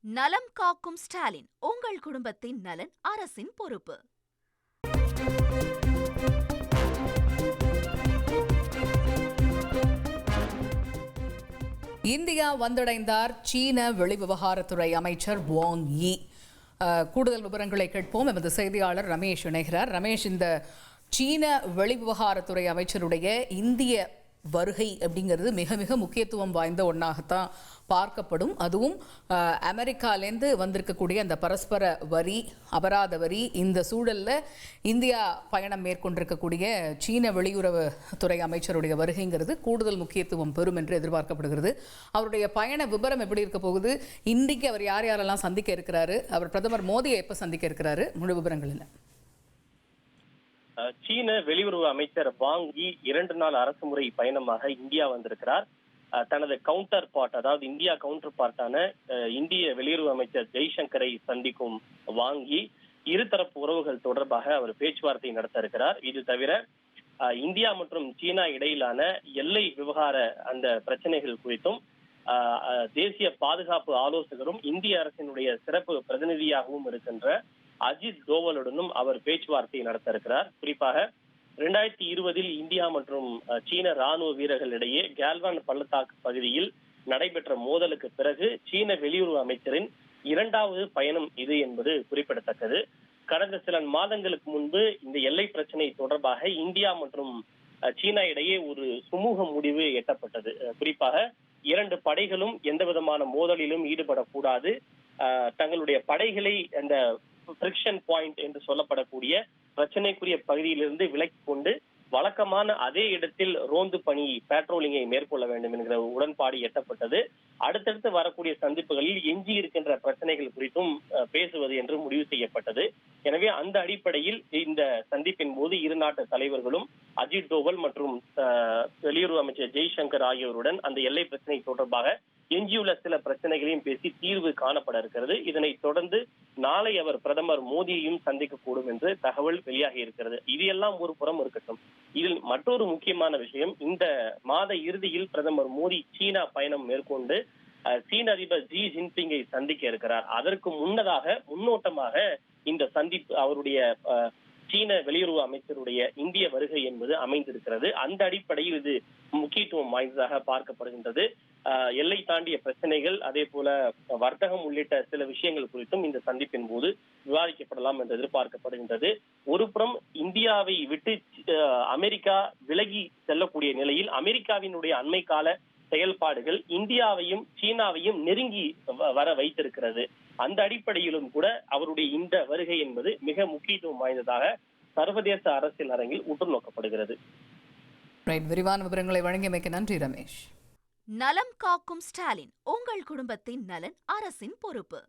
நலம் காக்கும் ஸ்டாலின், உங்கள் குடும்பத்தின் நலன் அரசின் பொறுப்பு. இந்தியா வந்தடைந்தார் சீன வெளிவிவகாரத்துறை அமைச்சர் வாங் யி. கூடுதல் விவரங்களை கேட்போம். எமது செய்தியாளர் ரமேஷ் இணைகிறார். ரமேஷ், இந்த சீன வெளிவிவகாரத்துறை அமைச்சருடைய இந்திய வருகை அப்படிங்கிறது மிக மிக முக்கியத்துவம் வாய்ந்த ஒன்றாகத்தான் பார்க்கப்படும். அதுவும் அமெரிக்காலேருந்து வந்திருக்கக்கூடிய அந்த பரஸ்பர வரி, அபராத வரி, இந்த சூழலில் இந்தியா பயணம் மேற்கொண்டிருக்கக்கூடிய சீன வெளியுறவுத்துறை அமைச்சருடைய வருகைங்கிறது கூடுதல் முக்கியத்துவம் பெறும் என்று எதிர்பார்க்கப்படுகிறது. அவருடைய பயண விபரம் எப்படி இருக்க போகுது? இன்றைக்கு அவர் யார் யாரெல்லாம் சந்திக்க இருக்கிறாரு? அவர் பிரதமர் மோடியை எப்போ சந்திக்க இருக்கிறாரு? முழு விவரங்கள் என்ன? சீன வெளியுறவு அமைச்சர் வாங் யி 2 நாள் அரசுமுறை பயணமாக இந்தியா வந்திருக்கிறார். தனது கவுண்டர் பார்ட், அதாவது இந்தியா கவுண்டர் பார்ட்டான இந்திய வெளியுறவு அமைச்சர் ஜெய்சங்கரை சந்திக்கும் வாங் யி இருதரப்பு உறவுகள் தொடர்பாக அவர் பேச்சுவார்த்தை நடத்த இருக்கிறார். இது தவிர இந்தியா மற்றும் சீனா இடையிலான எல்லை விவகார அந்த பிரச்சனைகள் குறித்தும் தேசிய பாதுகாப்பு ஆலோசகரும் இந்திய அரசினுடைய சிறப்பு பிரதிநிதியாகவும் இருக்கின்ற அஜித் தோவலுடனும் அவர் பேச்சுவார்த்தை நடத்த இருக்கிறார். குறிப்பாக 2020 இந்தியா மற்றும் சீன ராணுவ வீரர்களிடையே கேல்வான் பள்ளத்தாக்கு பகுதியில் நடைபெற்ற மோதலுக்கு பிறகு சீன வெளியுறவு அமைச்சரின் 2வது பயணம் இது என்பது குறிப்பிடத்தக்கது. கடந்த சில மாதங்களுக்கு முன்பு இந்த எல்லை பிரச்சனை தொடர்பாக இந்தியா மற்றும் சீனா இடையே ஒரு சுமூக முடிவு எட்டப்பட்டது. குறிப்பாக 2 படைகளும் எந்த விதமான மோதலிலும் ஈடுபடக்கூடாது, தங்களுடைய படைகளை அந்த ஃபிரிக்ஷன் பாயிண்ட் என்று சொல்லப்படக்கூடிய பிரச்சனைக்குரிய பகுதியிலிருந்து விலக்கி கொண்டு வழக்கமான அதே இடத்தில் ரோந்து பணி, பேட்ரோலிங்கை மேற்கொள்ள வேண்டும் என்கிற உடன்பாடு எட்டப்பட்டது. அடுத்தடுத்து வரக்கூடிய சந்திப்புகளில் எஞ்சி இருக்கின்ற பிரச்சனைகள் குறித்தும் பேசுவது என்று முடிவு செய்யப்பட்டது. எனவே அந்த அடிப்படையில் இந்த சந்திப்பின் போது இரு நாட்டு தலைவர்களும் அஜித் தோவல் மற்றும் வெளியுறவு அமைச்சர் ஜெய்சங்கர் ஆகியோருடன் அந்த எல்லை பிரச்சனை தொடர்பாக எஞ்சியுள்ள சில பிரச்சனைகளையும் பேசி தீர்வு காணப்பட இருக்கிறது. இதனைத் தொடர்ந்து நாளை அவர் பிரதமர் மோடியையும் சந்திக்கக்கூடும் என்று தகவல் வெளியாகி இருக்கிறது. இது எல்லாம் ஒரு புறம் இருக்கட்டும், இதில் மற்றொரு முக்கியமான விஷயம், இந்த மாத இறுதியில் பிரதமர் மோடி சீனா பயணம் மேற்கொண்டு சீன அதிபர் ஜி ஜின்பிங்கை சந்திக்க இருக்கிறார். அதற்கு முன்னோட்டமாக இந்த சந்திப்பு அவருடைய சீன வெளியுறவு அமைச்சருடைய இந்திய வருகை என்பது அமைந்திருக்கிறது. அந்த அடிப்படையில் இது முக்கியத்துவம் வாய்ந்ததாக பார்க்கப்படுகின்றது. எல்லை தாண்டிய பிரச்சனைகள், அதே போல வர்த்தகம் உள்ளிட்ட சில விஷயங்கள் குறித்தும் இந்த சந்திப்பின் போது விவாதிக்கப்படலாம் என்று எதிர்பார்க்கப்படுகின்றது. ஒருபுறம் இந்தியாவை விட்டு அமெரிக்கா விலகி செல்லக்கூடிய நிலையில் அமெரிக்காவினுடைய அண்மை கால செயல்பாடுகள் இந்தியாவையும் சீனாவையும் நெருங்கி வர வைத்திருக்கிறது. அந்த அடிப்படையிலும் கூட அவருடைய இந்த வருகை என்பது மிக முக்கியத்துவம் வாய்ந்ததாக சர்வதேச அரசியல் அரங்கில் உற்று நோக்கப்படுகிறது. விரிவான விவரங்களை வழங்கியமைக்கு நன்றி ரமேஷ். நலம் காக்கும் ஸ்டாலின், உங்கள் குடும்பத்தின் நலன் அரசின் பொறுப்பு.